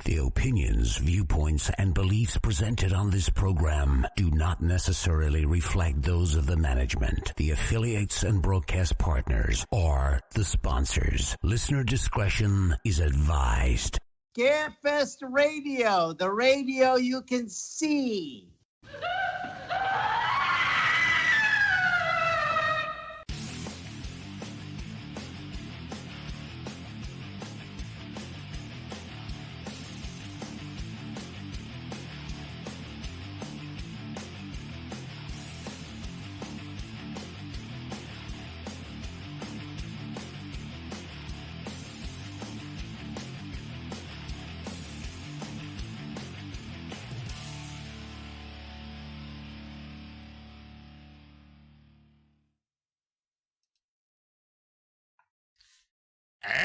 The opinions, viewpoints, and beliefs presented on this program do not necessarily reflect those of the management, the affiliates and broadcast partners, or the sponsors. Listener discretion is advised. Scarefest Radio, the radio you can see.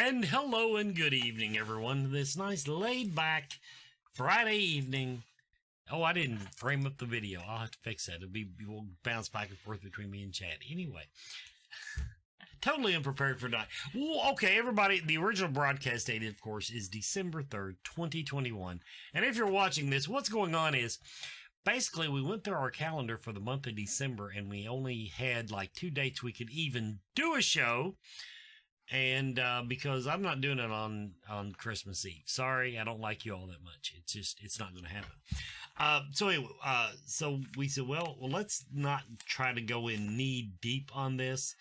And hello and good evening, everyone. This nice laid-back Friday evening. Oh, I didn't frame up the video. I'll have to fix that. We'll bounce back and forth between me and Chad. Anyway, totally unprepared for tonight. Well, okay, everybody, the original broadcast date, of course, is December 3rd, 2021. And if you're watching this, what's going on is, basically, we went through our calendar for the month of December, and we only had like 2 dates we could even do a show. And because I'm not doing it on Christmas Eve. Sorry, I don't like you all that much. It's not going to happen. So anyway, so we said, well, let's not try to go in knee deep on this.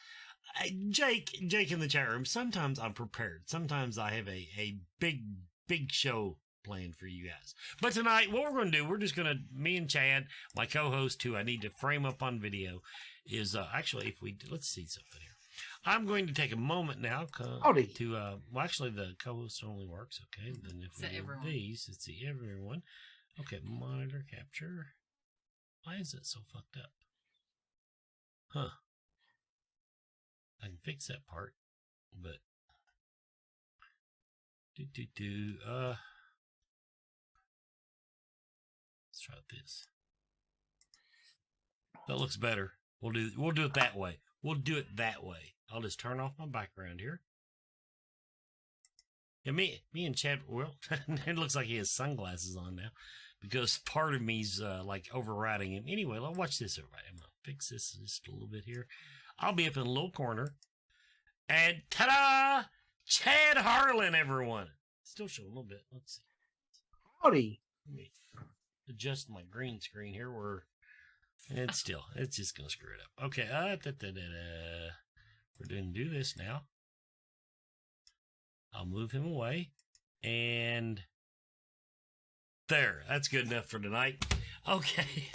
Jake in the chat room, sometimes I'm prepared. Sometimes I have a big show planned for you guys. But tonight, what we're going to do, we're just going to, me and Chad, my co-host, who I need to frame up on video, is actually, let's see something here. I'm going to take a moment now to, well, actually, the co-host only works, okay? Then if we do these, it's the everyone. Okay, monitor capture. Why is it so fucked up? Huh. I can fix that part, but... Let's try this. That looks better. We'll do it that way. We'll do it that way. I'll just turn off my background here. Yeah, me and Chad, well, it looks like he has sunglasses on now because part of me's like overriding him. Anyway, let's watch this, everybody. I'm going to fix this just a little bit here. I'll be up in a little corner. And ta-da! Chad Harlan, everyone. Still show a little bit. Let's see. Howdy. Let me adjust my green screen here where it's just going to screw it up. Okay, we're going to do this now. I'll move him away. And there, that's good enough for tonight. Okay.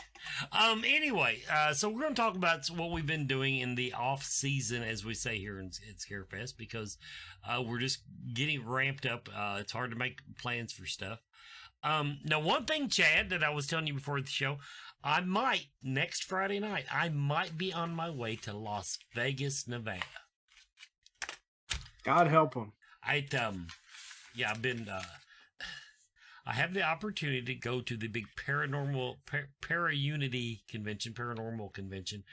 Anyway, so we're going to talk about what we've been doing in the off season, as we say here in Scarefest, because we're just getting ramped up. It's hard to make plans for stuff. Now, one thing, Chad, that I was telling you before the show, I might, next Friday night, I might be on my way to Las Vegas, Nevada. God help him. I've been, I have the opportunity to go to the big Para-Unity convention, paranormal convention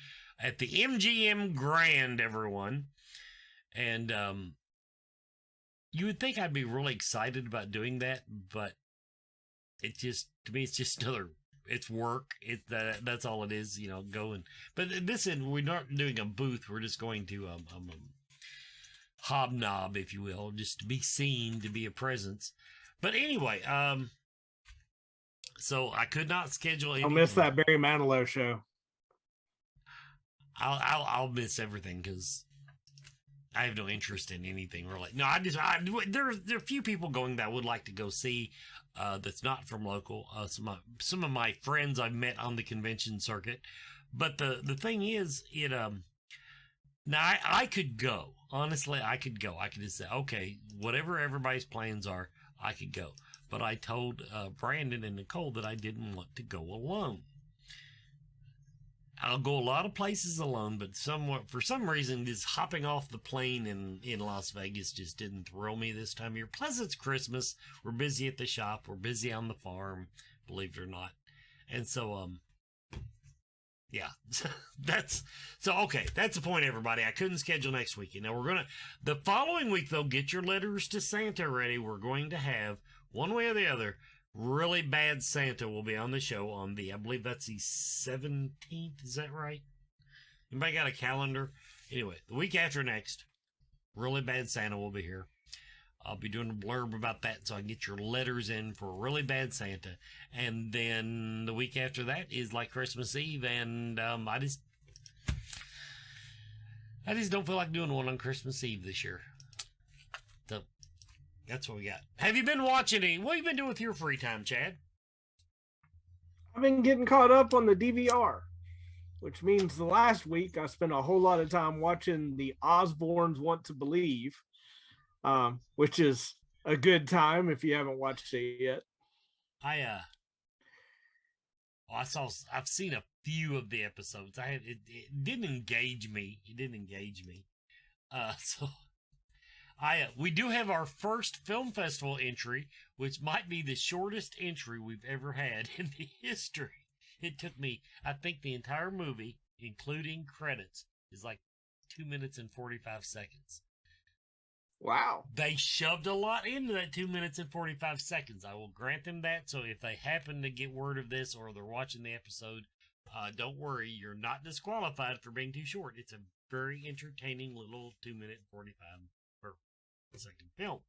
at the MGM Grand, everyone. And, you would think I'd be really excited about doing that, but to me, it's just it's work. That's all it is, going. But this end, we're not doing a booth. We're just going to hobnob, if you will, just to be seen, to be a presence. But anyway, so I could not schedule anything. I'll miss that Barry Manilow show. I'll miss everything because I have no interest in anything really. No, there are a few people going that I would like to go see. That's not from local. Some of my friends I've met on the convention circuit. But the thing is, now I could go. Honestly, I could go. I could just say, okay, whatever everybody's plans are, I could go. But I told Brandon and Nicole that I didn't want to go alone. I'll go a lot of places alone, but for some reason, this hopping off the plane in Las Vegas just didn't thrill me this time of year. Plus, it's Christmas. We're busy at the shop. We're busy on the farm, believe it or not. And so, yeah, that's the point, everybody. I couldn't schedule next week. Now, the following week, though, get your letters to Santa ready. We're going to have one way or the other, Really Bad Santa will be on the show on I believe that's the 17th. Is that right? Anybody got a calendar? Anyway, the week after next, Really Bad Santa will be here. I'll be doing a blurb about that so I can get your letters in for Really Bad Santa. And then the week after that is like Christmas Eve, and I just don't feel like doing one on Christmas Eve this year. So that's what we got. Have you been watching any? What have you been doing with your free time, Chad? I've been getting caught up on the DVR, which means the last week I spent a whole lot of time watching the Osbournes Want to Believe, which is a good time if you haven't watched it yet. I've seen a few of the episodes. It didn't engage me. We do have our first film festival entry, which might be the shortest entry we've ever had in the history. It took me, I think the entire movie, including credits, is like 2 minutes and 45 seconds. Wow. They shoved a lot into that 2 minutes and 45 seconds. I will grant them that. So if they happen to get word of this or they're watching the episode, don't worry. You're not disqualified for being too short. It's a very entertaining little 2 minute 45 second film.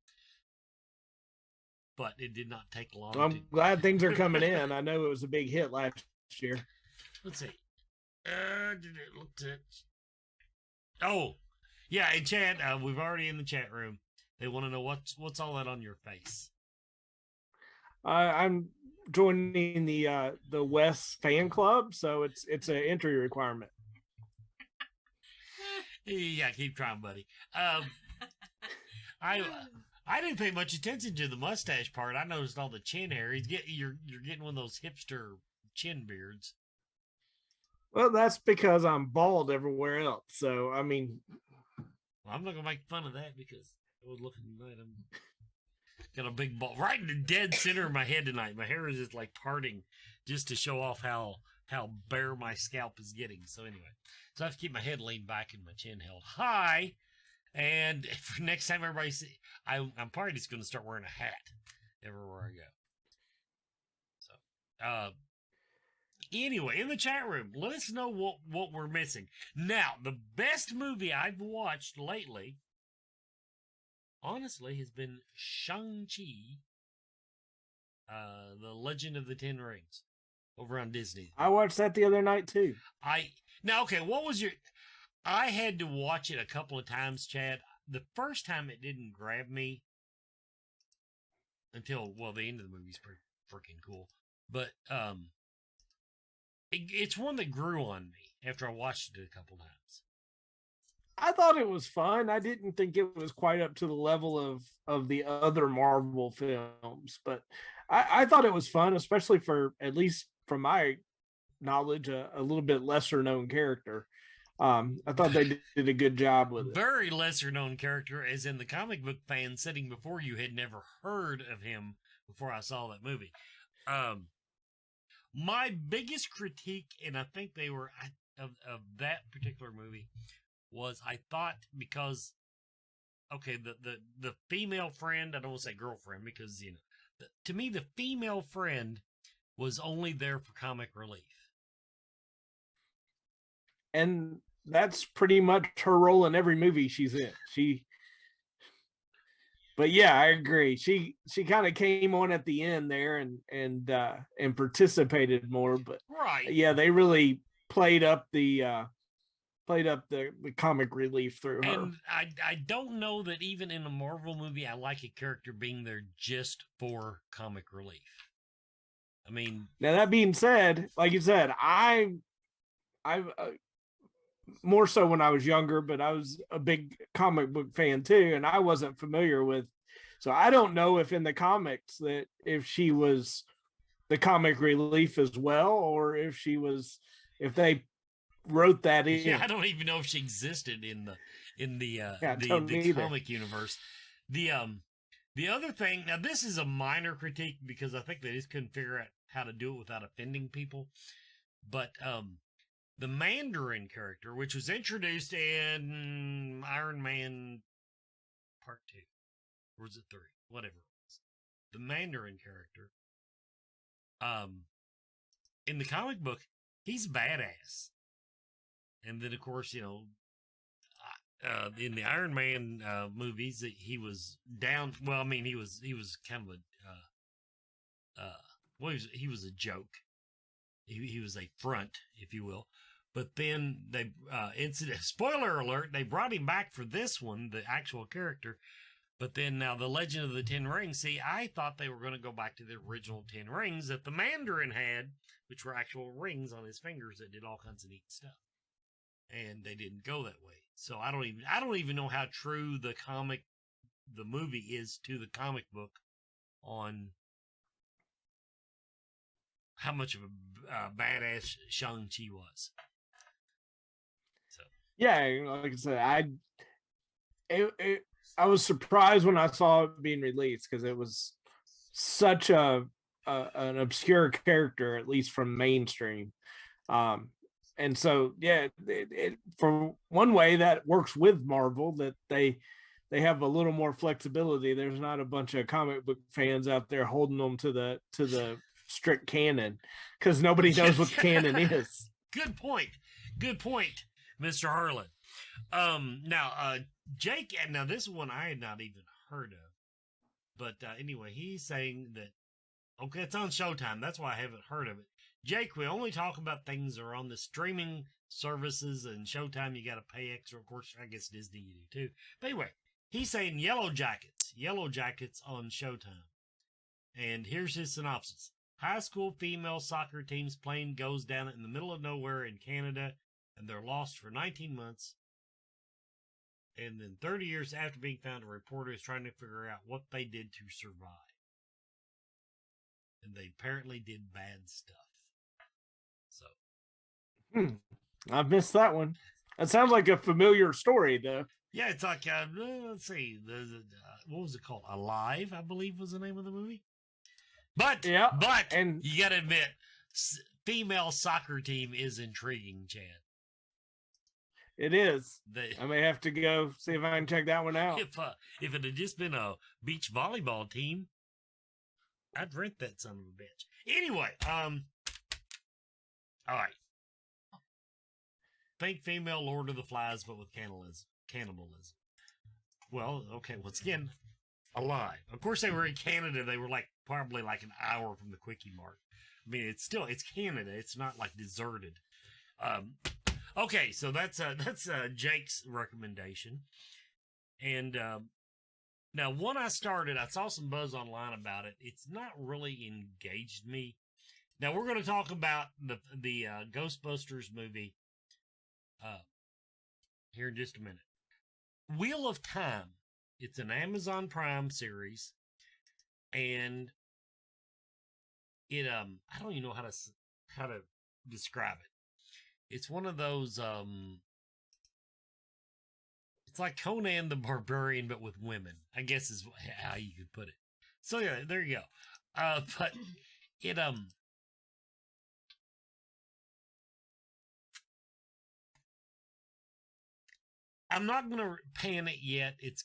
But it did not take long. Well, I'm glad things are coming in. I know it was a big hit last year. Let's see. Oh, yeah, and Chad, we've already in the chat room. They want to know what's all that on your face. I'm joining the West fan club, so it's an entry requirement. Yeah, keep trying, buddy. I didn't pay much attention to the mustache part. I noticed all the chin hair. You're getting one of those hipster chin beards. Well, that's because I'm bald everywhere else. So I mean, well, I'm not gonna make fun of that because I was looking tonight. I'm got a big bald right in the dead center of my head tonight. My hair is just like parting just to show off how bare my scalp is getting. So anyway, so I have to keep my head leaned back and my chin held high. And for next time everybody see, I'm probably just going to start wearing a hat everywhere I go. So, anyway, in the chat room, let us know what we're missing. Now, the best movie I've watched lately, honestly, has been Shang-Chi, The Legend of the Ten Rings, over on Disney. I watched that the other night, too. Okay, what was your... I had to watch it a couple of times, Chad. The first time it didn't grab me until, well, the end of the movie's pretty freaking cool. But it's one that grew on me after I watched it a couple times. I thought it was fun. I didn't think it was quite up to the level of the other Marvel films, but I thought it was fun, especially for, at least from my knowledge, a little bit lesser known character. I thought they did a good job with it. Very lesser known character, as in the comic book fan sitting before you had never heard of him before I saw that movie. My biggest critique, and I think they were of that particular movie, was I thought because, okay, the female friend, I don't want to say girlfriend because, you know, to me the female friend was only there for comic relief. And that's pretty much her role in every movie she's in. But yeah, I agree. She kind of came on at the end there and participated more. But right, yeah, they really played up the comic relief through her. And I don't know that even in a Marvel movie I like a character being there just for comic relief. I mean, now that being said, like you said, I more so when I was younger, but I was a big comic book fan too, and I wasn't familiar with. So I don't know if in the comics that if she was the comic relief as well, or if they wrote that in. Yeah, I don't even know if she existed in the comic universe. The other thing, now this is a minor critique because I think they just couldn't figure out how to do it without offending people, but the Mandarin character, which was introduced in Iron Man Part 2, or was it 3? Whatever it was. the Mandarin character, in the comic book, he's badass. And then, of course, you know, in the Iron Man movies, he was down. Well, I mean, he was kind of he was a joke. He was a front, if you will. But then they, spoiler alert, they brought him back for this one, the actual character. But then now the Legend of the Ten Rings, see, I thought they were going to go back to the original 10 rings that the Mandarin had, which were actual rings on his fingers that did all kinds of neat stuff. And they didn't go that way. So I don't even know how true the movie is to the comic book on how much of a badass Shang-Chi was. So yeah, like I said, I was surprised when I saw it being released because it was such an obscure character, at least from mainstream. And so, yeah, for one way that works with Marvel, that they have a little more flexibility. There's not a bunch of comic book fans out there holding them to the strict canon because nobody knows what the canon is. Good point, Mr. Harlan. Now, Jake, now this one I had not even heard of, but anyway, he's saying that, okay, it's on Showtime. That's why I haven't heard of it. Jake, we only talk about things that are on the streaming services, and Showtime, you got to pay extra. Of course, I guess Disney you do too. But anyway, he's saying Yellow Jackets on Showtime. And here's his synopsis. High school female soccer team's plane goes down in the middle of nowhere in Canada, and they're lost for 19 months. And then 30 years after being found, a reporter is trying to figure out what they did to survive. And they apparently did bad stuff. So. I've missed that one. That sounds like a familiar story, though. Yeah, it's like, let's see, what was it called? Alive, I believe was the name of the movie. But you got to admit, female soccer team is intriguing, Chad. It is. I may have to go see if I can check that one out. If it had just been a beach volleyball team, I'd rent that son of a bitch. Anyway, all right. Think female Lord of the Flies, but with cannibalism. Well, okay, once again, Alive. Of course, they were in Canada. They were probably an hour from the Quickie Mart. I mean, it's Canada. It's not deserted. Okay, so that's Jake's recommendation. And now, when I started, I saw some buzz online about it. It's not really engaged me. Now, we're going to talk about the Ghostbusters movie here in just a minute. Wheel of Time. It's an Amazon Prime series, and it I don't even know how to describe it. It's one of those it's like Conan the Barbarian but with women, I guess is how you could put it. So yeah, there you go. But it I'm not going to pan it yet. It's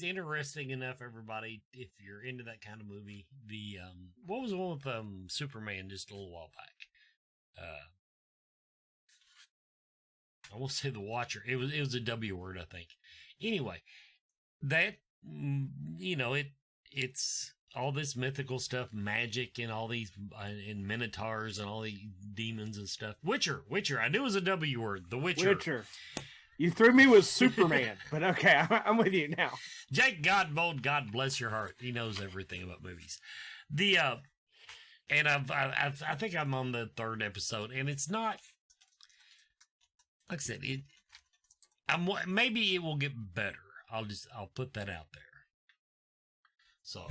interesting enough, everybody, if you're into that kind of movie. The, what was the one with, Superman just a little while back? I won't say The Watcher. It was a W word, I think. Anyway, that, it's all this mythical stuff, magic and all these, and minotaurs and all these demons and stuff. Witcher. I knew it was a W word. The Witcher. You threw me with Superman, but okay, I'm with you now. Jake Godbold, God bless your heart. He knows everything about movies. And I think I'm on the 3rd episode, and it's not, like I said, maybe it will get better. I'll put that out there. So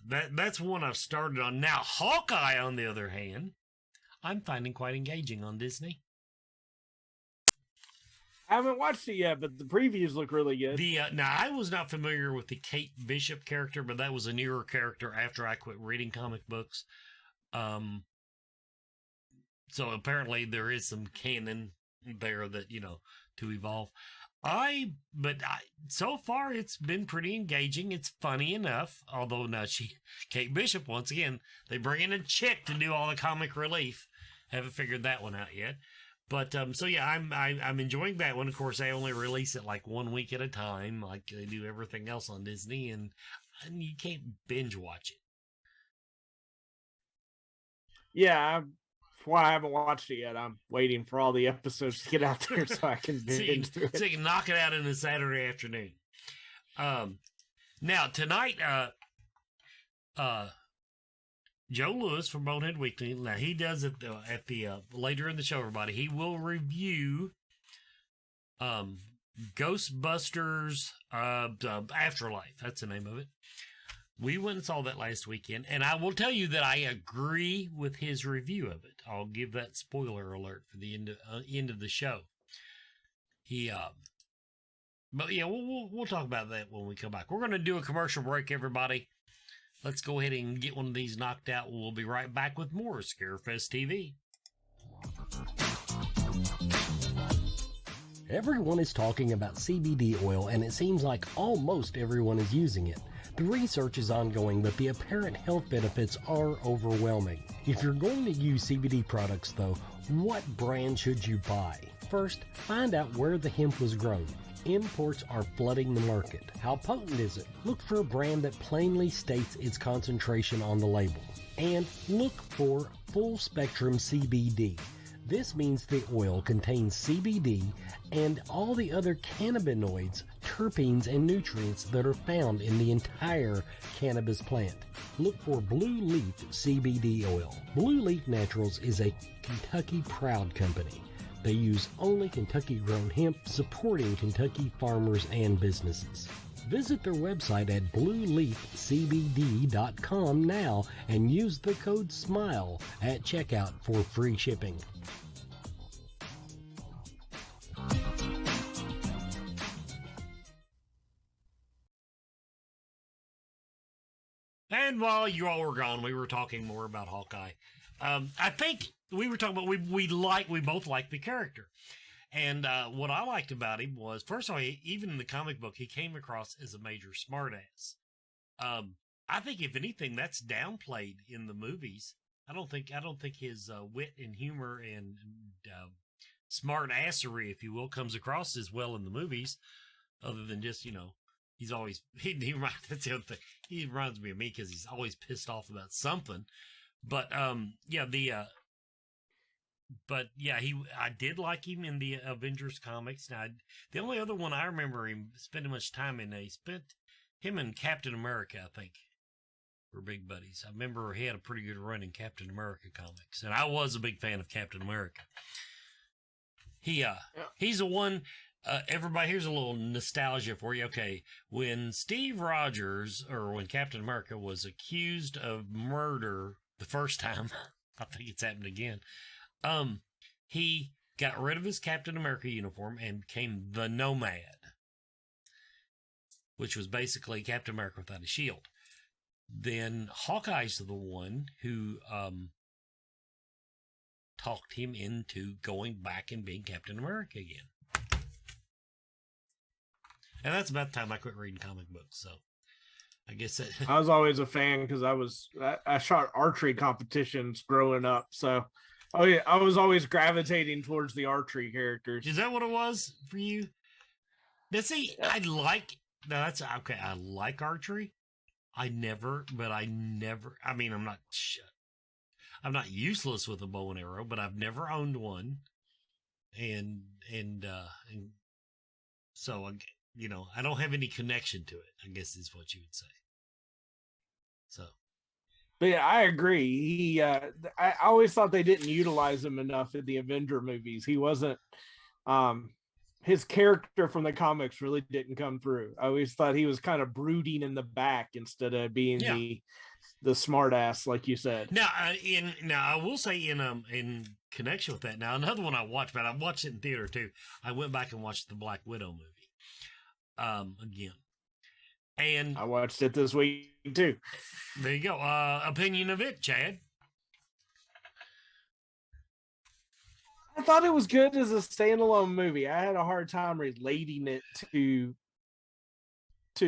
that's one I've started on. Now, Hawkeye, on the other hand, I'm finding quite engaging on Disney. I haven't watched it yet, but the previews look really good. Now, I was not familiar with the Kate Bishop character, but that was a newer character after I quit reading comic books. So apparently there is some canon there that, to evolve. So far it's been pretty engaging. It's funny enough, although now Kate Bishop, once again, they bring in a chick to do all the comic relief. Haven't figured that one out yet. But, so yeah, I'm enjoying that one. Of course, they only release it like 1 week at a time, like they do everything else on Disney, and you can't binge watch it. Yeah, that's why I haven't watched it yet. I'm waiting for all the episodes to get out there so I can binge through it. So you can knock it out in a Saturday afternoon. Now, tonight, Joe Lewis from Bonehead Weekly, now he does it at the later in the show, everybody. He will review Ghostbusters Afterlife. That's the name of it. We went and saw that last weekend, and I will tell you that I agree with his review of it. I'll give that spoiler alert for the end of the show. But yeah, we'll talk about that when we come back. We're going to do a commercial break, everybody. Let's go ahead and get one of these knocked out. We'll be right back with more Scarefest TV. Everyone is talking about CBD oil, and it seems like almost everyone is using it. The research is ongoing, but the apparent health benefits are overwhelming. If you're going to use CBD products, though, what brand should you buy? First, find out where the hemp was grown. Imports are flooding the market. How potent is it? Look for a brand that plainly states its concentration on the label. And look for full spectrum CBD. This means the oil contains CBD and all the other cannabinoids, terpenes, and nutrients that are found in the entire cannabis plant. Look for Blue Leaf CBD oil. Blue Leaf Naturals is a Kentucky proud company. They use only Kentucky-grown hemp, supporting Kentucky farmers and businesses. Visit their website at blueleafcbd.com now and use the code SMILE at checkout for free shipping. And while you all were gone, we were talking more about Hawkeye. I think we were talking about we both like the character. And what I liked about him was, first of all, even in the comic book, he came across as a major smartass. I think if anything, that's downplayed in the movies. I don't think his wit and humor and smart assery, if you will, comes across as well in the movies, other than just, he's always, that's the other thing. He reminds me of me because he's always pissed off about something. But, I did like him in the Avengers comics. Now, the only other one I remember him spending much time in, him and Captain America, I think, were big buddies. I remember he had a pretty good run in Captain America comics, and I was a big fan of Captain America. He's the one, everybody, here's a little nostalgia for you. Okay, when Steve Rogers, or when Captain America was accused of murder the first time, I think it's happened again, he got rid of his Captain America uniform and became the Nomad, which was basically Captain America without a shield. Then Hawkeye's the one who talked him into going back and being Captain America again. And that's about the time I quit reading comic books, so I guess that... I was always a fan because I shot archery competitions growing up, so I was always gravitating towards the archery characters. Is that what it was for you? Now, see, I like archery. I'm not useless with a bow and arrow, but I've never owned one. And so, I don't have any connection to it, I guess is what you would say. So. But yeah, I agree. I always thought they didn't utilize him enough in the Avenger movies. He wasn't, his character from the comics really didn't come through. I always thought he was kind of brooding in the back instead of being the smart ass, like you said. Now, I will say in connection with that, now another one I watched, but I watched it in theater too. I went back and watched the Black Widow movie again. And I watched it this week too. There you go. Opinion of it, Chad? I thought it was good as a standalone movie. I had a hard time relating it to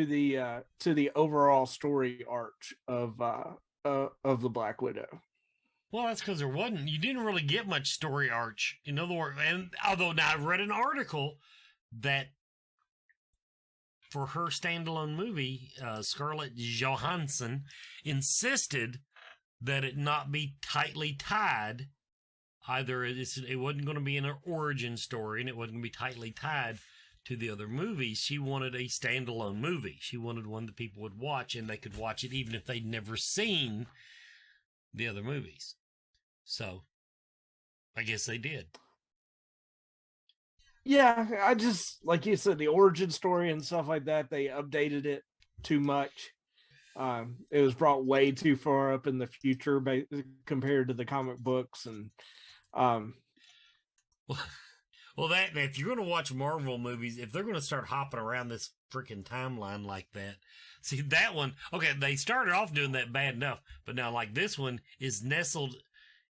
the overall story arc of the Black Widow. Well, that's because you didn't really get much story arch. In other words, and although now I read an article that for her standalone movie, Scarlett Johansson insisted that it not be tightly tied. Either it wasn't going to be an origin story and it wasn't going to be tightly tied to the other movies. She wanted a standalone movie. She wanted one that people would watch and they could watch it even if they'd never seen the other movies. So, I guess they did. Yeah, I just, like you said, the origin story and stuff like that, they updated it too much. It was brought way too far up in the future compared to the comic books. And well, that if you're going to watch Marvel movies, if they're going to start hopping around this freaking timeline like that, see that one, okay, they started off doing that bad enough, but now like this one is nestled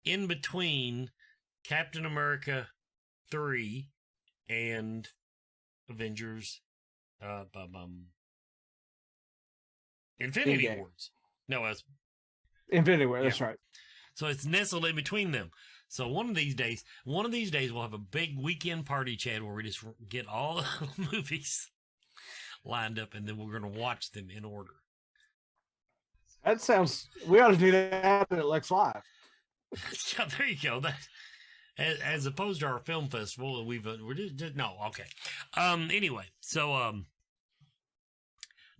in between Captain America 3 and Avengers Infinity Wars. No, that's Infinity War, that's right. So it's nestled in between them. So one of these days we'll have a big weekend party, Chad, where we just get all the movies lined up and then we're going to watch them in order. That sounds, we ought to do that at Lex Live. Yeah, there you go. That as opposed to our film festival, we're just no, okay. Anyway, so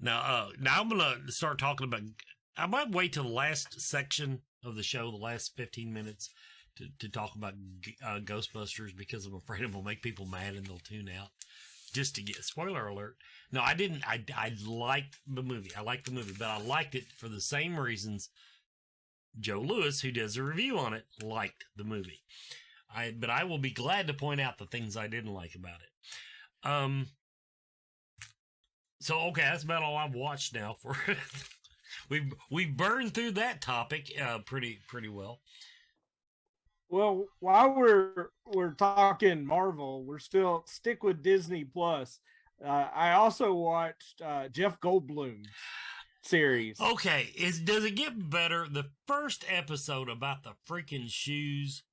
now I'm gonna start talking about. I might wait till the last section of the show, the last 15 minutes, to talk about Ghostbusters because I'm afraid it will make people mad and they'll tune out. Just to get spoiler alert. No, I didn't. I liked the movie. I liked the movie, but I liked it for the same reasons Joe Lewis, who does a review on it, liked the movie. But I will be glad to point out the things I didn't like about it. So okay, that's about all I've watched now. For we've burned through that topic pretty well. Well, while we're talking Marvel, we're still stick with Disney Plus. I also watched Jeff Goldblum's series. Okay, does it get better? The first episode about the freaking shoes.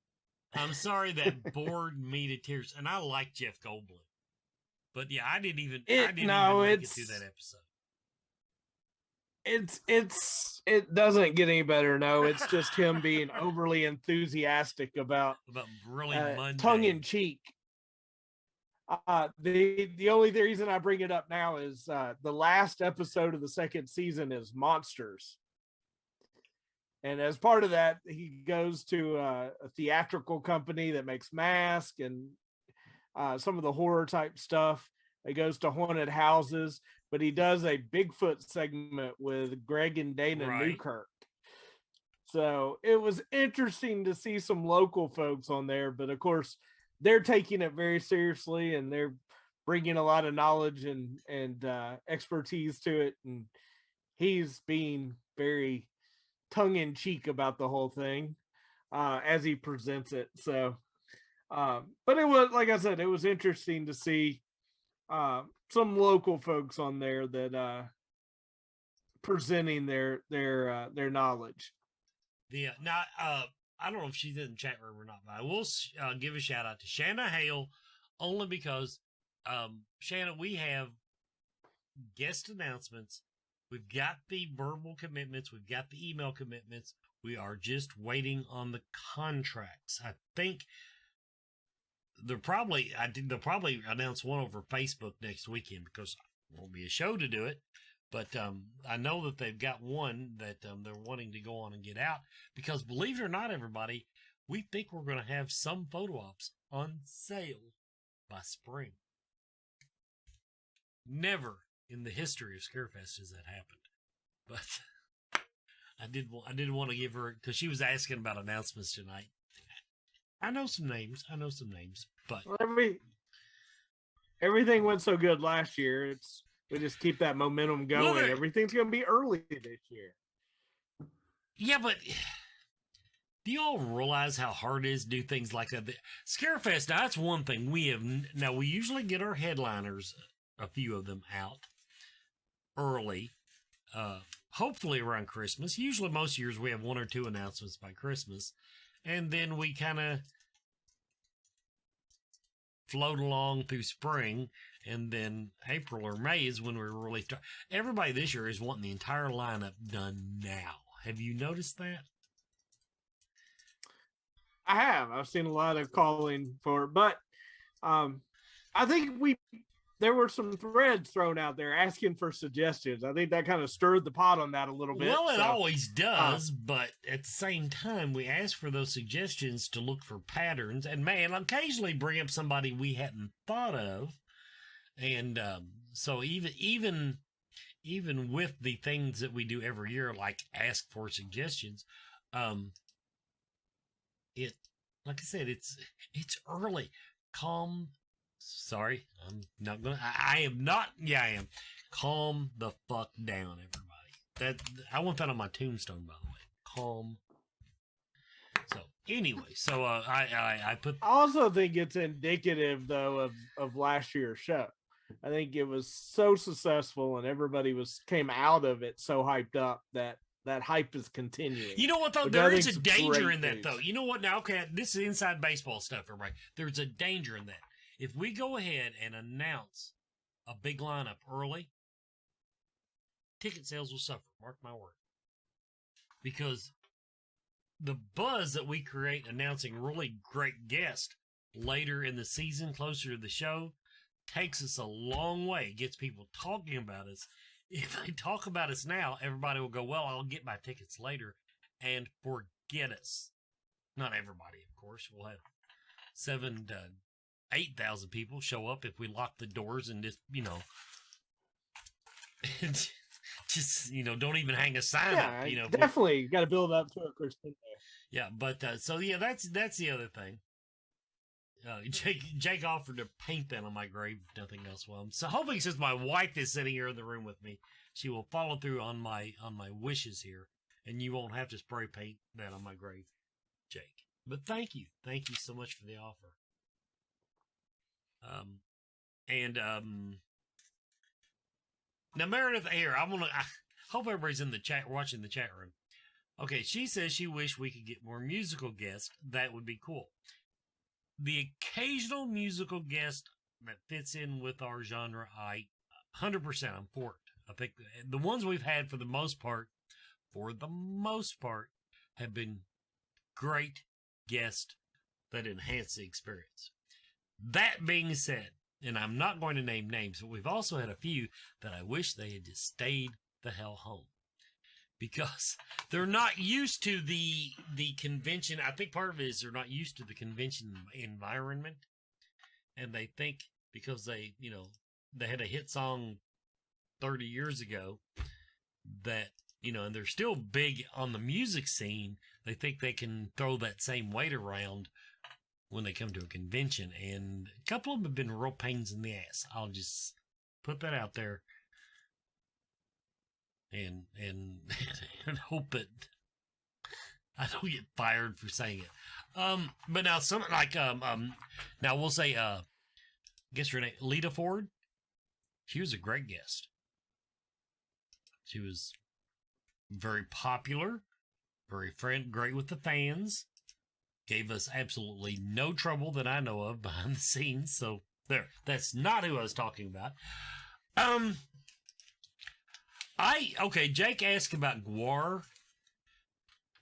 I'm sorry, that bored me to tears, and I like Jeff Goldblum, but yeah, I didn't even make it through that episode. It doesn't get any better. No, it's just him being overly enthusiastic about really tongue in cheek. The only reason I bring it up now is the last episode of the second season is Monsters. And as part of that, he goes to a theatrical company that makes masks and some of the horror type stuff. He goes to haunted houses, but he does a Bigfoot segment with Greg and Dana Newkirk. So it was interesting to see some local folks on there, but of course they're taking it very seriously and they're bringing a lot of knowledge and expertise to it. And he's being very tongue-in-cheek about the whole thing as he presents it. So but it was, like I said, it was interesting to see some local folks on there that presenting their knowledge. Now I don't know if she's in the chat room or not, but I will give a shout out to Shanna Hale only because Shanna, we have guest announcements. We've got the verbal commitments. We've got the email commitments. We are just waiting on the contracts. I think they'll probably announce one over Facebook next weekend because there won't be a show to do it. But I know that they've got one that they're wanting to go on and get out because, believe it or not, everybody, we think we're going to have some photo ops on sale by spring. Never in the history of Scarefest has that happened. But I did want to give her, because she was asking about announcements tonight. I know some names, but everything went so good last year. We just keep that momentum going. Well, everything's going to be early this year. Yeah, but Do you all realize how hard it is to do things like that? Scarefest, now that's one thing we have. Now we usually get our headliners, a few of them, out early, hopefully around Christmas. Usually most years we have 1 or 2 announcements by Christmas, and then we kind of float along through spring, and then April or May is when we really start. Everybody this year is wanting the entire lineup done now. Have you noticed that? I have. I've seen a lot of calling for it, but I think there were some threads thrown out there asking for suggestions. I think that kind of stirred the pot on that a little bit. Well, it always does, but at the same time, we ask for those suggestions to look for patterns, and man, occasionally bring up somebody we hadn't thought of. And so even with the things that we do every year, like ask for suggestions, like I said, it's early. Sorry, I'm not gonna. I am not. Yeah, I am. Calm the fuck down, everybody. I want that on my tombstone, by the way. Calm. So anyway, I put. I also think it's indicative, though, of last year's show. I think it was so successful, and everybody came out of it so hyped up that hype is continuing. You know what, though? There is a danger in that, though. You know what? Now, okay, this is inside baseball stuff, everybody. There's a danger in that. If we go ahead and announce a big lineup early, ticket sales will suffer. Mark my word. Because the buzz that we create announcing really great guests later in the season, closer to the show, takes us a long way. It gets people talking about us. If they talk about us now, everybody will go, well, I'll get my tickets later, and forget us. Not everybody, of course. We'll have 7,000 to 8,000 people show up if we lock the doors and just, don't even hang a sign up. Definitely got to build up to a Christmas Day. Yeah, but, that's the other thing. Jake offered to paint that on my grave, if nothing else will. So hopefully, since my wife is sitting here in the room with me, she will follow through on my wishes here, and you won't have to spray paint that on my grave, Jake. But thank you so much for the offer. Now Meredith here, I hope everybody's in the chat, watching the chat room. Okay, she says she wished we could get more musical guests. That would be cool. The occasional musical guest that fits in with our genre, 100% I'm for it. I think the ones we've had for the most part, have been great guests that enhance the experience. That being said, and I'm not going to name names, but we've also had a few that I wish they had just stayed the hell home. Because they're not used to the convention. I think part of it is they're not used to the convention environment. And they think because they had a hit song 30 years ago that, and they're still big on the music scene, they think they can throw that same weight around when they come to a convention. And a couple of them have been real pains in the ass. I'll just put that out there. And hope that I don't get fired for saying it. But now something like now we'll say guess her name, Lita Ford. She was a great guest. She was very popular, very great with the fans. Gave us absolutely no trouble that I know of behind the scenes. So there, that's not who I was talking about. Jake asked about Gwar,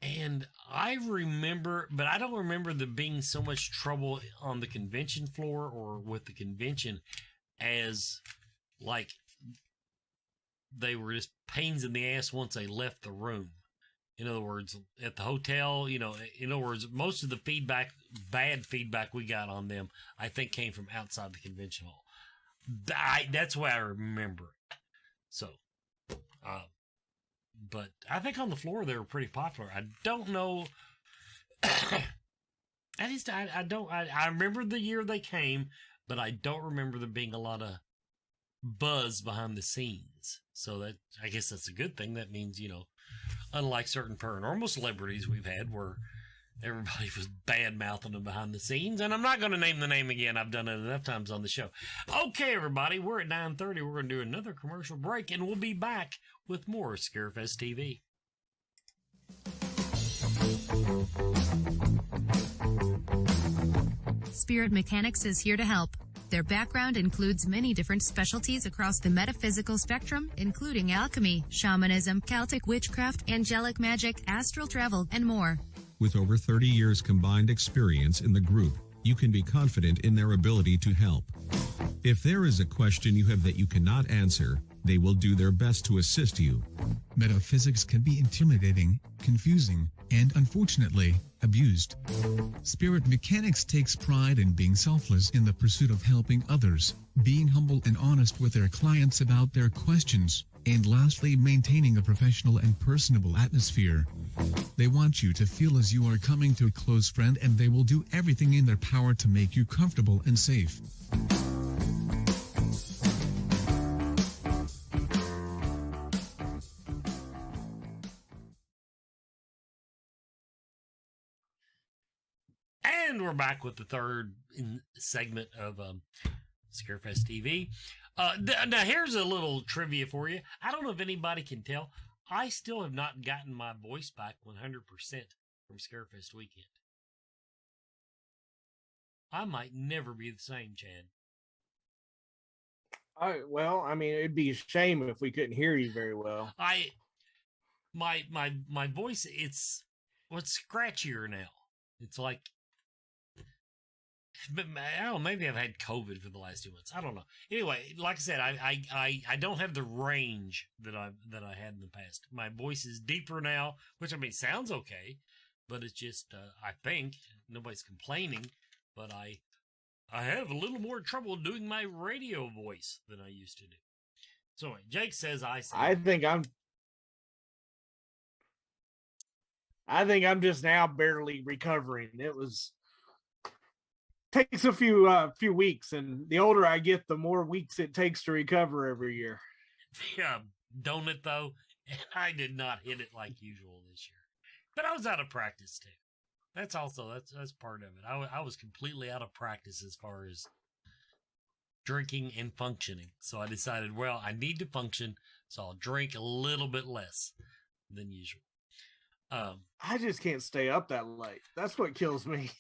and I remember, but I don't remember there being so much trouble on the convention floor or with the convention as, like, they were just pains in the ass once they left the room. In other words, at the hotel, in other words, most of the bad feedback we got on them, I think came from outside the convention hall. That's why I remember it. So, but I think on the floor they were pretty popular. I don't know. I remember the year they came, but I don't remember there being a lot of buzz behind the scenes. So I guess that's a good thing. That means, unlike certain paranormal celebrities we've had where, everybody was bad-mouthing them behind the scenes, and I'm not going to name the name again. I've done it enough times on the show. Okay, everybody, we're at 9:30. We're going to do another commercial break, and we'll be back with more Scarefest TV. Spirit Mechanics is here to help. Their background includes many different specialties across the metaphysical spectrum, including alchemy, shamanism, Celtic witchcraft, angelic magic, astral travel, and more. With over 30 years combined experience in the group, you can be confident in their ability to help. If there is a question you have that you cannot answer, they will do their best to assist you. Metaphysics can be intimidating, confusing, and unfortunately, abused. Spirit Mechanics takes pride in being selfless in the pursuit of helping others, being humble and honest with their clients about their questions, and lastly, maintaining a professional and personable atmosphere. They want you to feel as you are coming to a close friend, and they will do everything in their power to make you comfortable and safe. And we're back with the third segment of Scarefest TV. Now, here's a little trivia for you. I don't know if anybody can tell. I still have not gotten my voice back 100% from Scarefest weekend. I might never be the same, Chad. Well, I mean, it'd be a shame if we couldn't hear you very well. My voice, it's scratchier now. It's like, but I don't know, maybe I've had COVID for the last 2 months. I don't know. Anyway, like I said, I don't have the range that I had in the past. My voice is deeper now, which I mean sounds okay, but it's just I think nobody's complaining, but I have a little more trouble doing my radio voice than I used to do. So anyway, Jake says I think I'm just now barely recovering. Takes a few weeks, and the older I get, the more weeks it takes to recover every year. Yeah, don't it though? And I did not hit it like usual this year, but I was out of practice too. That's part of it. I was completely out of practice as far as drinking and functioning. So I decided, well, I need to function, so I'll drink a little bit less than usual. I just can't stay up that late. That's what kills me.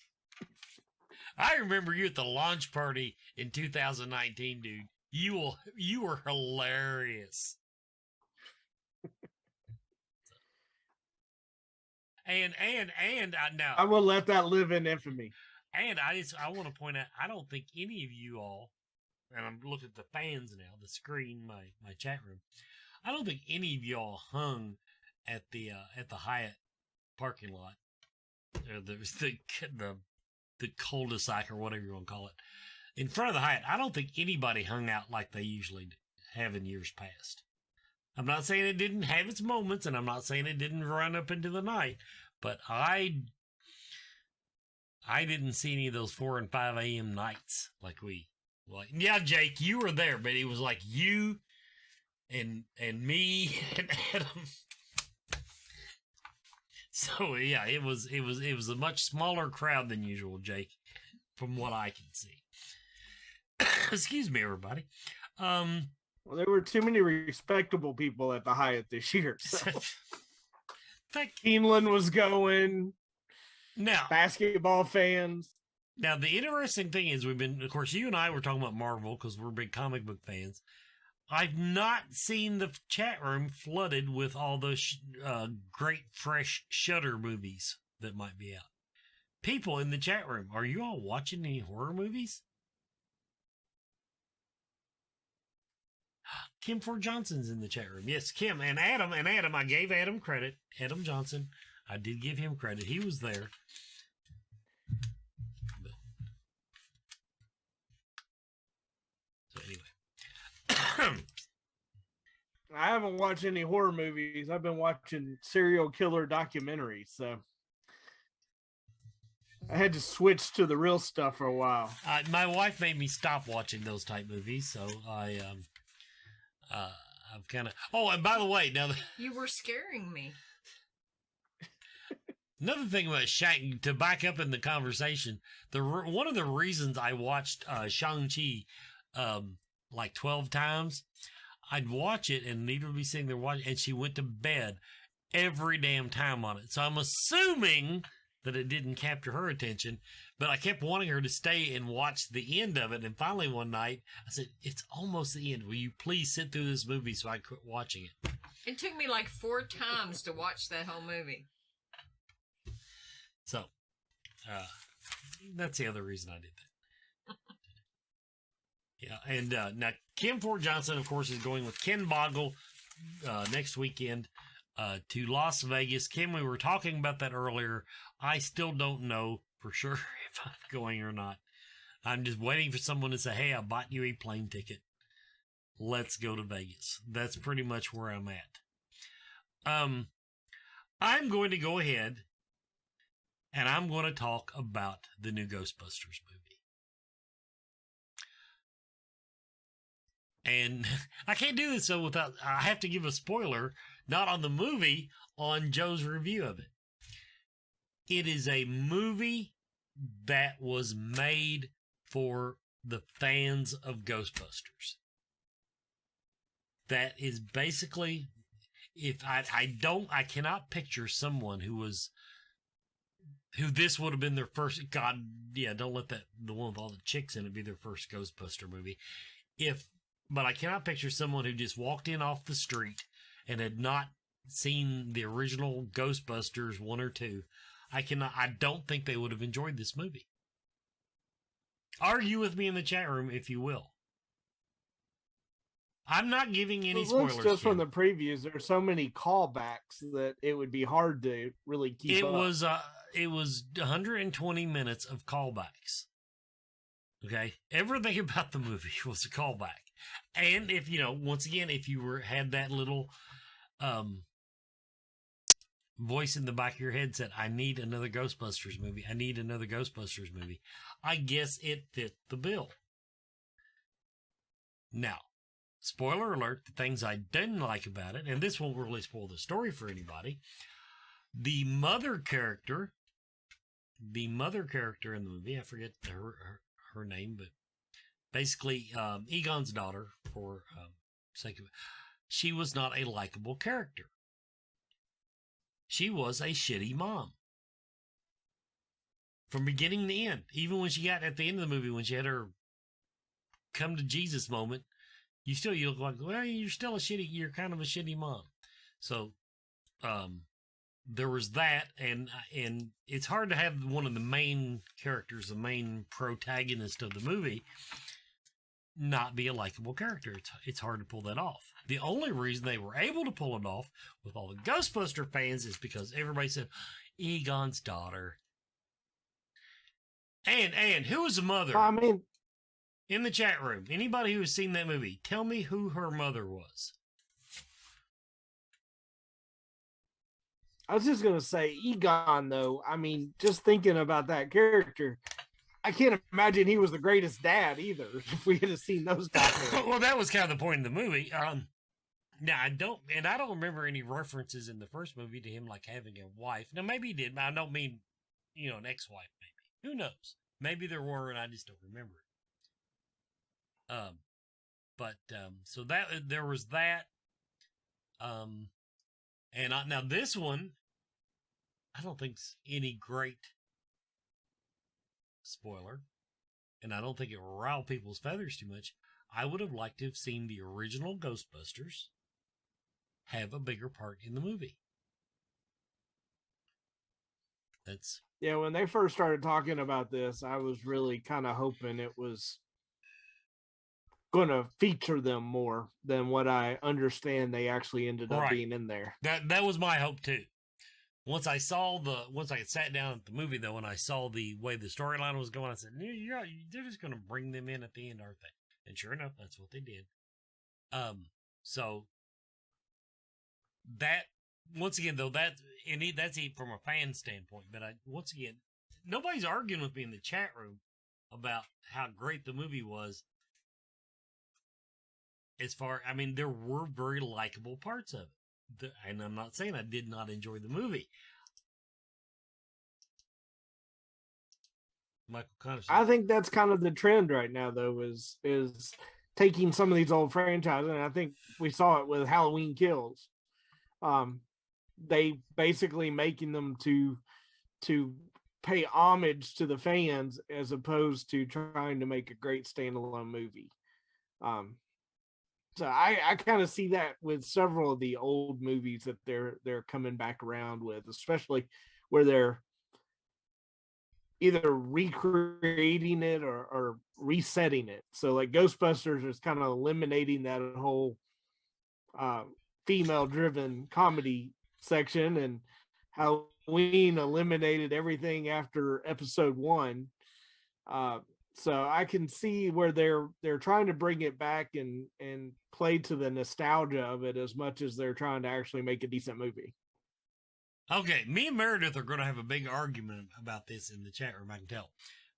I remember you at the launch party in 2019, dude. You were hilarious. and now I will let that live in infamy. And I want to point out, I don't think any of you all, and I'm looking at the fans now, the screen, my chat room. I don't think any of y'all hung at the Hyatt parking lot. The cul-de-sac or whatever you want to call it, in front of the Hyatt. I don't think anybody hung out like they usually have in years past. I'm not saying it didn't have its moments, and I'm not saying it didn't run up into the night, but I didn't see any of those 4 and 5 a.m. nights like yeah, Jake, you were there, but it was like you and me and Adam. So yeah, it was a much smaller crowd than usual, Jake, from what I can see. Excuse me, everybody. Well, there were too many respectable people at the Hyatt this year. So. Keeneland was going. Now, basketball fans. Now, the interesting thing is, of course, you and I were talking about Marvel because we're big comic book fans. I've not seen the chat room flooded with all those great fresh Shudder movies that might be out. People in the chat room, are you all watching any horror movies? Kim Ford Johnson's in the chat room. Yes, Kim and Adam. I gave Adam credit. Adam Johnson. I did give him credit. He was there. So anyway. I haven't watched any horror movies. I've been watching serial killer documentaries, so I had to switch to the real stuff for a while. My wife made me stop watching those type movies, so I've kind of. Oh, and by the way, now you were scaring me. Another thing about Shang, to back up in the conversation, one of the reasons I watched Shang-Chi like 12 times, I'd watch it and Nita would be sitting there watching, and she went to bed every damn time on it. So I'm assuming that it didn't capture her attention, but I kept wanting her to stay and watch the end of it. And finally one night I said, it's almost the end. Will you please sit through this movie so I quit watching it? It took me like 4 times to watch that whole movie. So, that's the other reason I did that. Yeah, and now Kim Ford Johnson, of course, is going with Ken Boggle next weekend to Las Vegas. Kim, we were talking about that earlier. I still don't know for sure if I'm going or not. I'm just waiting for someone to say, hey, I bought you a plane ticket. Let's go to Vegas. That's pretty much where I'm at. I'm going to go ahead and I'm going to talk about the new Ghostbusters movie. And I can't do this without, I have to give a spoiler, not on the movie, on Joe's review of it. It is a movie that was made for the fans of Ghostbusters. That is basically, if I cannot picture someone who this would have been their first, God, yeah, don't let the one with all the chicks in it be their first Ghostbuster movie. But I cannot picture someone who just walked in off the street and had not seen the original Ghostbusters 1 or 2. I don't think they would have enjoyed this movie. Argue with me in the chat room if you will. I'm not giving any spoilers. Just from the previews, there are so many callbacks that it would be hard to really keep up. It was 120 minutes of callbacks. Okay, everything about the movie was a callback, and if once again, if you had that little voice in the back of your head said, "I need another Ghostbusters movie. I need another Ghostbusters movie," I guess it fit the bill. Now, spoiler alert: the things I didn't like about it, and this won't really spoil the story for anybody. The mother character in the movie, I forget her name, but basically Egon's daughter, for sake of it, she was not a likable character. She was a shitty mom from beginning to end. Even when she got at the end of the movie, when she had her come to Jesus moment, you look like, well, you're kind of a shitty mom. So there was that, and it's hard to have one of the main characters, the main protagonist of the movie, not be a likable character. It's hard to pull that off. The only reason they were able to pull it off with all the Ghostbuster fans is because everybody said, Egon's daughter. And who was the mother? I mean, in the chat room, anybody who has seen that movie, tell me who her mother was. I was just going to say Egon, though. I mean, just thinking about that character, I can't imagine he was the greatest dad either, if we had seen those guys. Well, that was kind of the point of the movie. Now, I don't remember any references in the first movie to him, like, having a wife. Now, maybe he did, but I don't mean, an ex-wife, maybe. Who knows? Maybe there were, and I just don't remember it. So there was that. Now this one, I don't think's any great spoiler, and I don't think it will rile people's feathers too much. I would have liked to have seen the original Ghostbusters have a bigger part in the movie. Yeah, when they first started talking about this, I was really kind of hoping it was going to feature them more than what I understand they actually ended up being in there. That was my hope too. Once I sat down at the movie though, and I saw the way the storyline was going, I said, yeah, they're just going to bring them in at the end, aren't they? And sure enough, that's what they did. So that, once again though, that's from a fan standpoint, but once again, nobody's arguing with me in the chat room about how great the movie was. There were very likable parts of it. And I'm not saying I did not enjoy the movie. Michael Connors. I think that's kind of the trend right now, though, is taking some of these old franchises, and I think we saw it with Halloween Kills. They basically making them to pay homage to the fans as opposed to trying to make a great standalone movie. So I kind of see that with several of the old movies that they're coming back around with, especially where they're either recreating it or resetting it. So like Ghostbusters is kind of eliminating that whole female driven comedy section, and Halloween eliminated everything after episode 1. So I can see where they're trying to bring it back and play to the nostalgia of it as much as they're trying to actually make a decent movie. Okay, me and Meredith are going to have a big argument about this in the chat room, I can tell.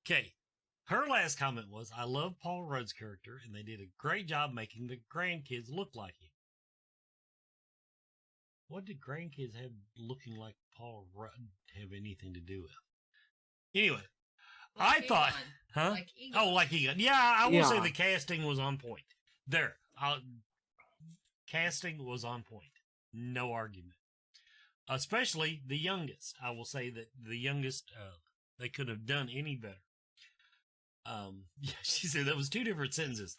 Okay, her last comment was, I love Paul Rudd's character, and they did a great job making the grandkids look like him. What did grandkids have looking like Paul Rudd have anything to do with? Anyway, Like I thought, Egon. huh? Like Egon. Oh, like Egon. Yeah, I will say the casting was on point. Casting was on point. No argument. Especially the youngest. I will say that the youngest, they couldn't have done any better. Yeah, she said that was 2 different sentences.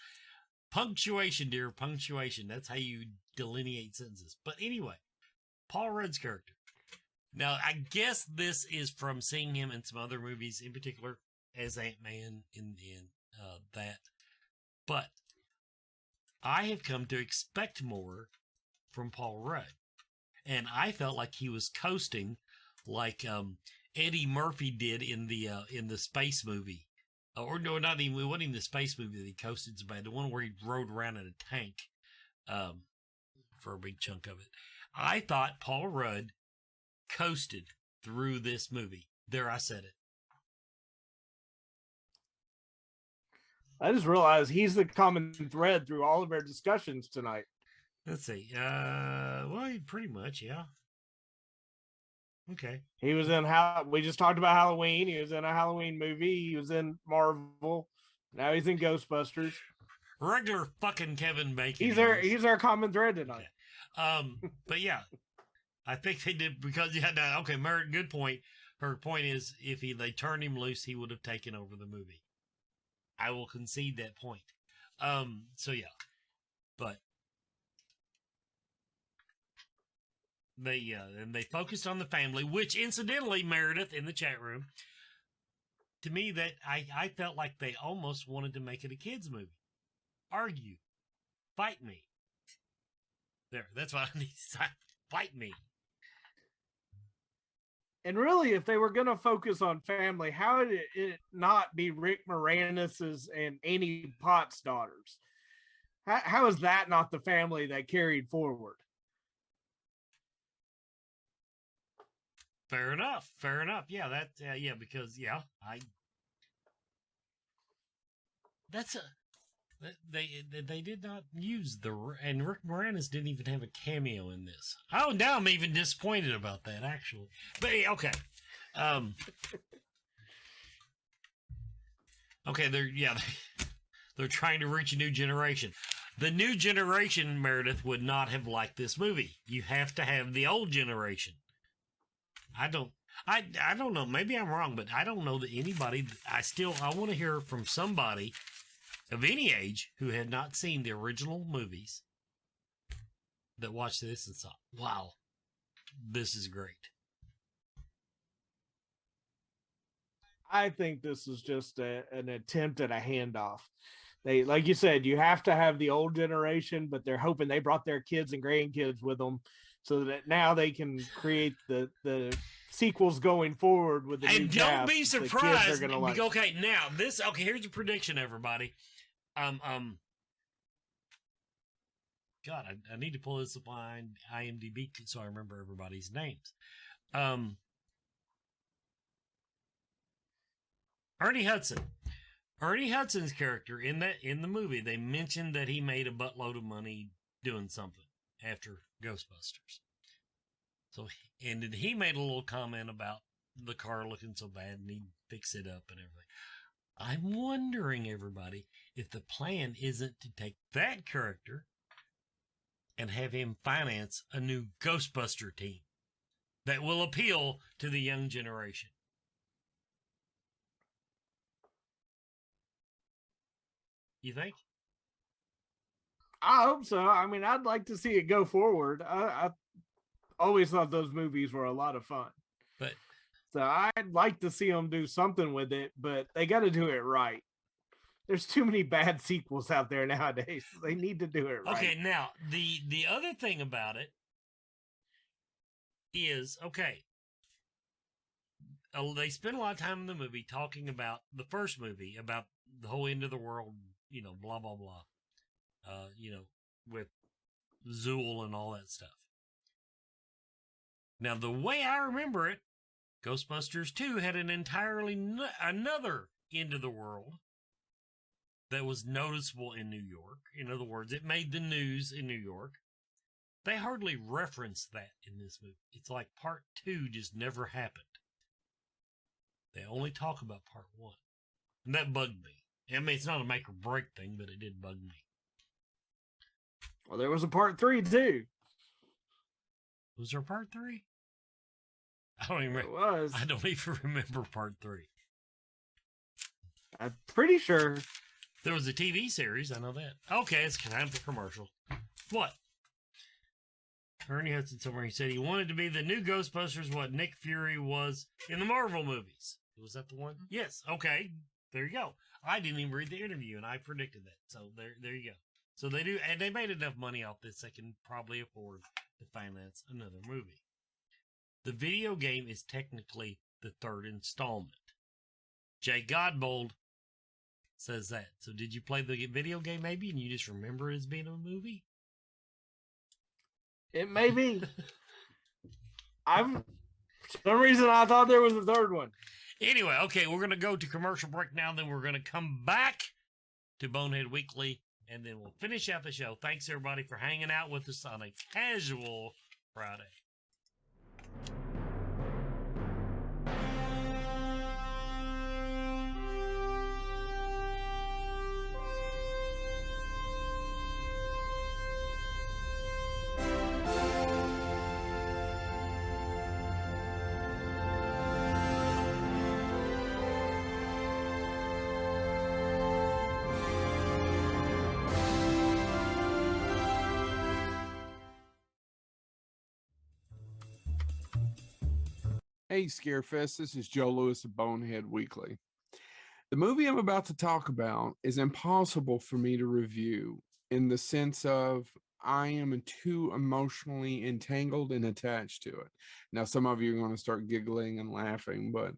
Punctuation, dear, punctuation. That's how you delineate sentences. But anyway, Paul Rudd's character. Now, I guess this is from seeing him in some other movies, in particular as Ant-Man in that. But I have come to expect more from Paul Rudd. And I felt like he was coasting like Eddie Murphy did in the space movie. Or no, not even, it wasn't even the space movie that he coasted so bad. The one where he rode around in a tank for a big chunk of it. I thought Paul Rudd coasted through this movie. There, I said it. I just realized he's the common thread through all of our discussions tonight. Let's see. Well, pretty much, yeah. Okay. He was in we just talked about Halloween. He was in a Halloween movie. He was in Marvel. Now he's in Ghostbusters. Regular fucking Kevin Bacon. He's our common thread tonight. Okay. But yeah, I think they did because okay, Merritt, good point. Her point is if they turned him loose, he would have taken over the movie. I will concede that point. So yeah, but they focused on the family, which incidentally, Meredith in the chat room, to me that I felt like they almost wanted to make it a kids movie. Argue, fight me. There, that's what I need. Fight me. And really, if they were going to focus on family, how would it not be Rick Moranis's and Annie Potts' daughters? How is that not the family that carried forward? Fair enough. Yeah, because they did not use and Rick Moranis didn't even have a cameo in this. Oh, now I'm even disappointed about that, actually. But okay, okay, they're trying to reach a new generation. The new generation, Meredith, would not have liked this movie. You have to have the old generation. I don't know. Maybe I'm wrong, but I don't know that anybody. I want to hear from somebody of any age who had not seen the original movies that watched this and thought, "Wow, this is great." I think this is just an attempt at a handoff. They, like you said, you have to have the old generation, but they're hoping they brought their kids and grandkids with them, so that now they can create the sequels going forward with the and new don't cast be the kids surprised. are gonna like. Okay, now this. Okay, here's a prediction, everybody. God, I need to pull this up on IMDb so I remember everybody's names. Ernie Hudson. Ernie Hudson's character in the movie, they mentioned that he made a buttload of money doing something after Ghostbusters. So, and he made a little comment about the car looking so bad and he'd fix it up and everything. I'm wondering, everybody, if the plan isn't to take that character and have him finance a new Ghostbuster team that will appeal to the young generation. You think? I hope so. I mean, I'd like to see it go forward. I always thought those movies were a lot of fun. But so I'd like to see them do something with it, but they got to do it right. There's too many bad sequels out there nowadays. They need to do it right. Okay, now the other thing about it is, okay, they spend a lot of time in the movie talking about the first movie, about the whole end of the world, blah, blah, blah, with Zool and all that stuff. Now, the way I remember it, Ghostbusters 2 had an entirely another end of the world that was noticeable in New York. In other words, it made the news in New York. They hardly reference that in this movie. It's like part 2 just never happened. They only talk about part 1. And that bugged me. I mean, it's not a make or break thing, but it did bug me. Well, there was a part 3 too. Was there a part 3? I don't even remember. It was. I don't even remember part 3. I'm pretty sure. There was a TV series, I know that. Okay, it's time for commercial. What? Ernie Hudson somewhere, he said he wanted to be the new Ghostbusters, what Nick Fury was in the Marvel movies. Was that the one? Yes. Okay. There you go. I didn't even read the interview, and I predicted that. So there you go. So they do, and they made enough money off this they can probably afford to finance another movie. The video game is technically the third installment. Jay Godbold says that. So did you play the video game maybe, and you just remember it as being a movie? It may be. For some reason I thought there was a third one. Anyway, okay, we're going to go to commercial break now. Then we're going to come back to Bonehead Weekly, and then we'll finish out the show. Thanks, everybody, for hanging out with us on a casual Friday. Hey, Scarefest, this is Joe Lewis of Bonehead Weekly. The movie I'm about to talk about is impossible for me to review in the sense of I am too emotionally entangled and attached to it. Now, some of you are going to start giggling and laughing, but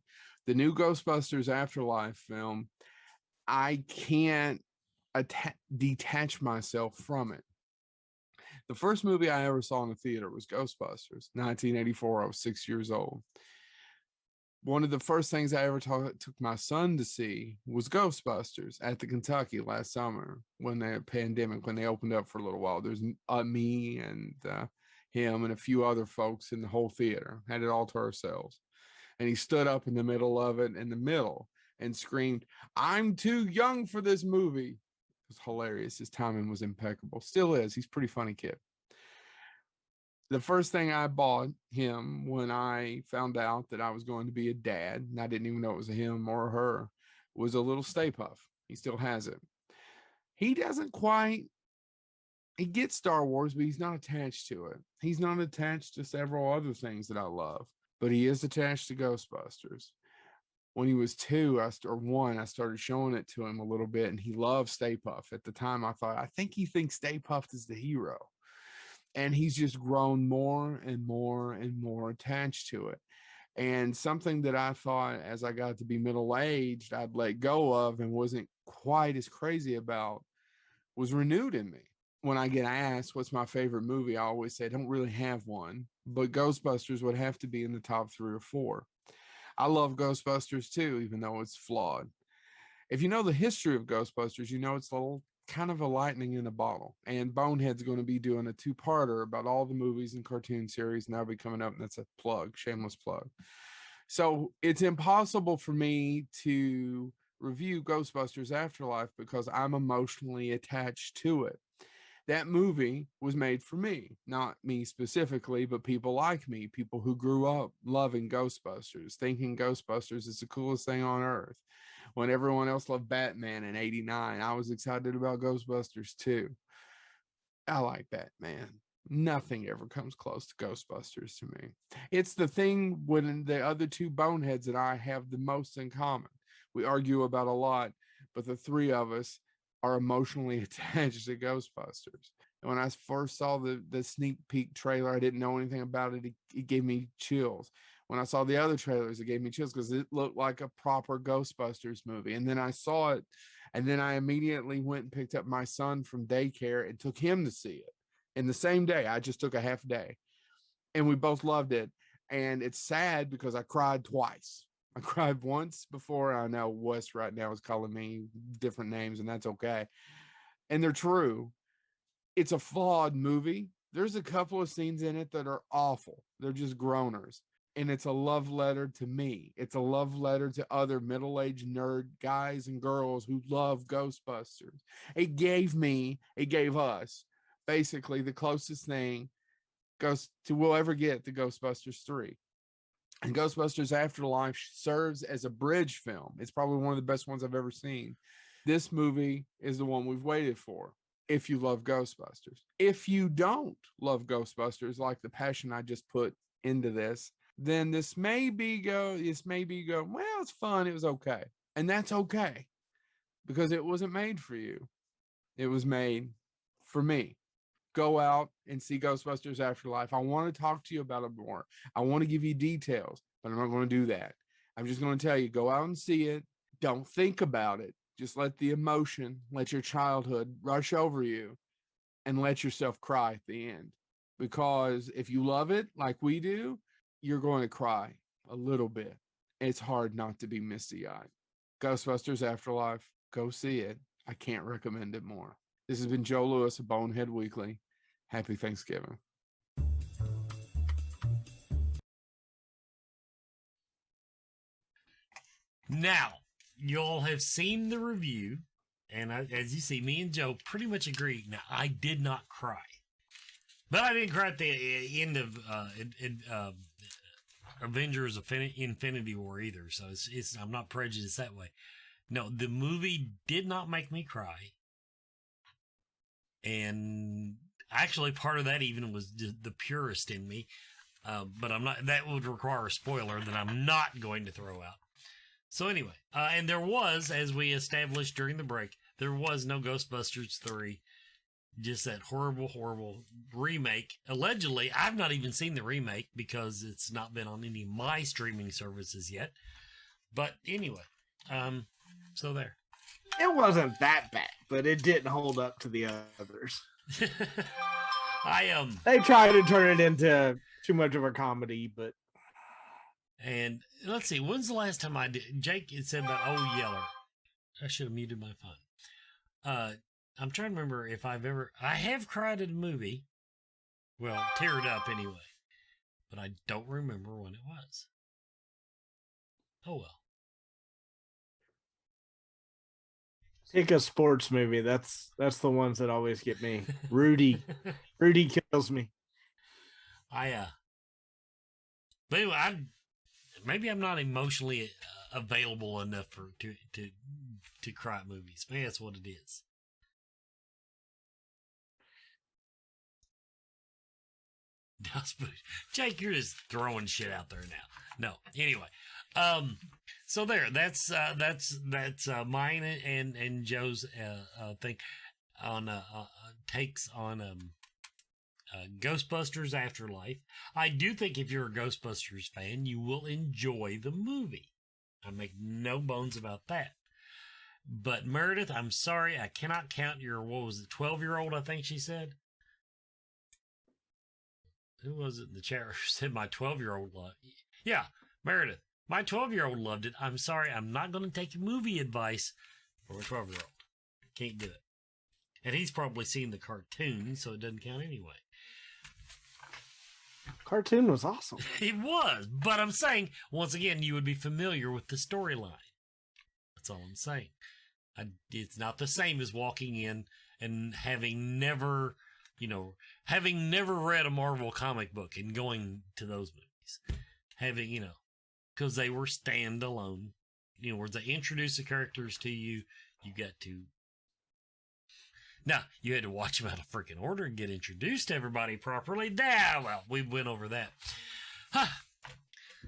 the new Ghostbusters Afterlife film, I can't detach myself from it. The first movie I ever saw in the theater was Ghostbusters, 1984. I was 6 years old. One of the first things I ever took my son to see was Ghostbusters at the Kentucky last summer when the pandemic, when they opened up for a little while. There's me and him and a few other folks in the whole theater, had it all to ourselves. And he stood up in the middle of it, and screamed, "I'm too young for this movie." It was hilarious. His timing was impeccable. Still is. He's a pretty funny kid. The first thing I bought him when I found out that I was going to be a dad, and I didn't even know it was a him or a her, was a little Stay Puft. He still has it. He gets Star Wars, but he's not attached to it. He's not attached to several other things that I love, but he is attached to Ghostbusters. When he was 1, I started showing it to him a little bit, and he loved Stay Puft. At the time, I thought, I think he thinks Stay Puft is the hero. And he's just grown more and more and more attached to it. And something that I thought as I got to be middle-aged, I'd let go of and wasn't quite as crazy about was renewed in me. When I get asked what's my favorite movie, I always say I don't really have one, but Ghostbusters would have to be in the top 3 or 4. I love Ghostbusters too, even though it's flawed. If you know the history of Ghostbusters, you know it's a little kind of a lightning in a bottle. And Bonehead's going to be doing a 2-parter about all the movies and cartoon series, and that'll be coming up, and that's a plug, shameless plug. So it's impossible for me to review Ghostbusters Afterlife because I'm emotionally attached to it. That movie was made for me, not me specifically, but people like me, people who grew up loving Ghostbusters, thinking Ghostbusters is the coolest thing on earth. When everyone else loved Batman in '89, I was excited about Ghostbusters too. I like Batman. Nothing ever comes close to Ghostbusters to me. It's the thing when the other two boneheads and I have the most in common. We argue about a lot, but the three of us are emotionally attached to Ghostbusters. And when I first saw the sneak peek trailer, I didn't know anything about it. It gave me chills. When I saw the other trailers, it gave me chills because it looked like a proper Ghostbusters movie. And then I saw it, and then I immediately went and picked up my son from daycare and took him to see it. In the same day, I just took a half day. And we both loved it. And it's sad because I cried twice. I cried once before. I know Wes right now is calling me different names, and that's okay. And they're true. It's a flawed movie. There's a couple of scenes in it that are awful. They're just groaners. And it's a love letter to me. It's a love letter to other middle-aged nerd guys and girls who love Ghostbusters. It gave us basically the closest thing we'll ever get to Ghostbusters 3. And Ghostbusters Afterlife serves as a bridge film. It's probably one of the best ones I've ever seen. This movie is the one we've waited for. If you love Ghostbusters. If you don't love Ghostbusters, like the passion I just put into this, then this may be well, it's fun. It was okay. And that's okay because it wasn't made for you. It was made for me. Go out and see Ghostbusters Afterlife. I want to talk to you about it more. I want to give you details, but I'm not going to do that. I'm just going to tell you, go out and see it. Don't think about it. Just let the emotion, let your childhood rush over you and let yourself cry at the end. Because if you love it like we do, you're going to cry a little bit. It's hard not to be misty-eyed. Ghostbusters Afterlife, go see it. I can't recommend it more. This has been Joe Lewis of Bonehead Weekly. Happy Thanksgiving. Now, you'll have seen the review, and as you see, me and Joe pretty much agree. Now, I did not cry. But I didn't cry at the end of Avengers Infinity War either, so I'm not prejudiced that way. No, the movie did not make me cry. And actually, part of that even was the purist in me. But I'm not. That would require a spoiler that I'm not going to throw out. So anyway, and there was, as we established during the break, there was no Ghostbusters 3. Just that horrible, horrible remake. Allegedly, I've not even seen the remake because it's not been on any of my streaming services yet. But anyway, so there. It wasn't that bad, but it didn't hold up to the others. They tried to turn it into too much of a comedy, but. And let's see, when's the last time I did? Jake had said about Old Yeller. I should have muted my phone. I'm trying to remember if I have cried at a movie. Well, teared up anyway. But I don't remember when it was. Oh well. Pick a sports movie. That's the ones that always get me. Rudy kills me. But anyway, maybe I'm not emotionally available enough to cry at movies. Maybe that's what it is. Jake, you're just throwing shit out there now. No, anyway. So there, that's mine and Joe's thing on takes on Ghostbusters Afterlife. I do think if you're a Ghostbusters fan, you will enjoy the movie. I make no bones about that. But Meredith, I'm sorry, I cannot count your 12-year-old, I think she said. Who was it in the chat room said my 12-year-old loved it? Yeah, Meredith. My 12-year-old loved it. I'm sorry, I'm not going to take movie advice from a 12-year-old. Can't do it. And he's probably seen the cartoon, so it doesn't count anyway. Cartoon was awesome. It was, but I'm saying, once again, you would be familiar with the storyline. That's all I'm saying. It's not the same as walking in and having never read a Marvel comic book and going to those movies. Because they were standalone. Where they introduce the characters to you, you got to... Now, you had to watch them out of freaking order and get introduced to everybody properly. Well, we went over that.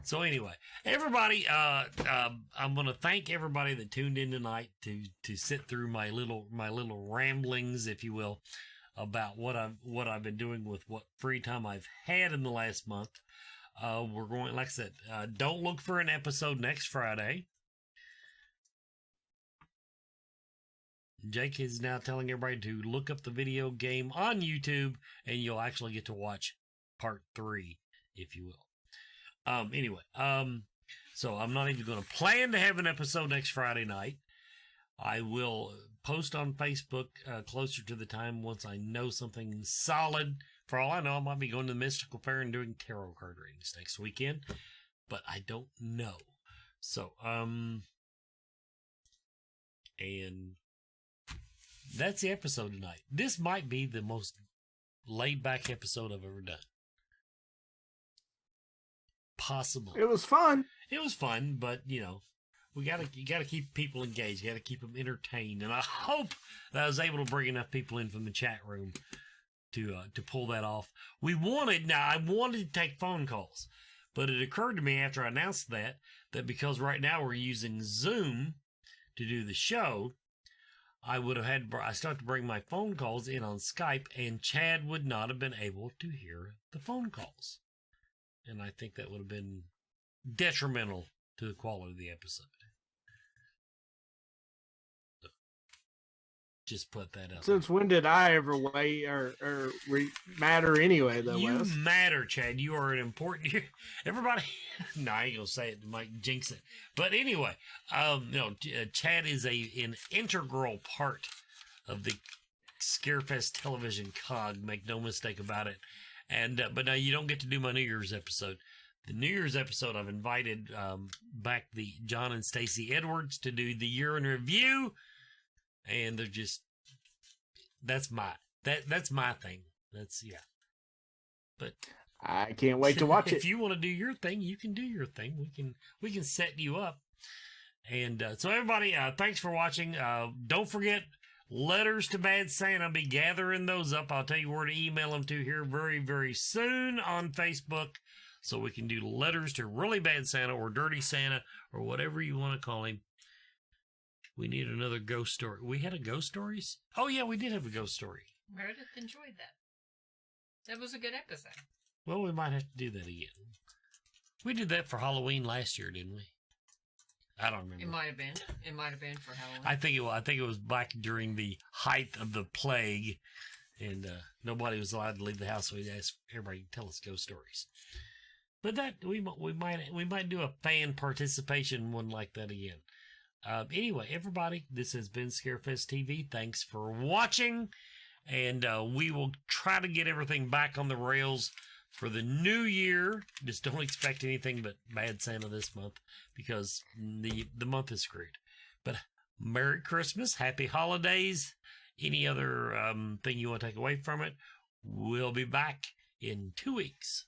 So anyway, everybody, I'm going to thank everybody that tuned in tonight to sit through my little ramblings, if you will, about what I've been doing with what free time I've had in the last month. We're going, like I said, don't look for an episode next Friday. Jake is now telling everybody to look up the video game on YouTube, and you'll actually get to watch part 3, if you will. So I'm not even going to plan to have an episode next Friday night. I will post on Facebook closer to the time once I know something solid. For all I know, I might be going to the Mystical Fair and doing tarot card readings next weekend, but I don't know. So, and that's the episode tonight. This might be the most laid-back episode I've ever done. Possible. It was fun. It was fun, but you gotta keep people engaged. You gotta keep them entertained, and I hope that I was able to bring enough people in from the chat room to pull that off. I wanted to take phone calls, but it occurred to me after I announced that because right now we're using Zoom to do the show, I started to bring my phone calls in on Skype, and Chad would not have been able to hear the phone calls. And I think that would have been detrimental to the quality of the episode. So, just put that up. Since when did I ever weigh or matter anyway, though, You Wes? matter, Chad. You are an important... Everybody... No, I ain't going to say it. Might jinx it. But anyway, Chad is an integral part of the Scarefest television cog. Make no mistake about it. And but now you don't get to do my New Year's episode. The New Year's episode, I've invited back the John and Stacey Edwards to do the year in review, and they're just that's my thing. But I can't wait to watch it. If you want to do your thing, you can do your thing. We can set you up. And so everybody, thanks for watching. Don't forget. Letters to Bad Santa. I'll be gathering those up. I'll tell you where to email them to here very, very soon on Facebook. So we can do letters to Really Bad Santa or Dirty Santa or whatever you want to call him. We need another ghost story. We had a ghost stories? Oh, yeah, we did have a ghost story. Meredith enjoyed that. That was a good episode. Well, we might have to do that again. We did that for Halloween last year, didn't we? I don't remember. It might have been. It might have been for Halloween. I think it was back during the height of the plague, and nobody was allowed to leave the house. So we'd ask everybody to tell us ghost stories. But that we might do a fan participation one like that again. Anyway, everybody, this has been Scarefest TV. Thanks for watching, and we will try to get everything back on the rails for the new year. Just don't expect anything but Bad Santa this month because the month is screwed. But Merry Christmas, Happy Holidays, any other thing you want to take away from it. We'll be back in 2 weeks.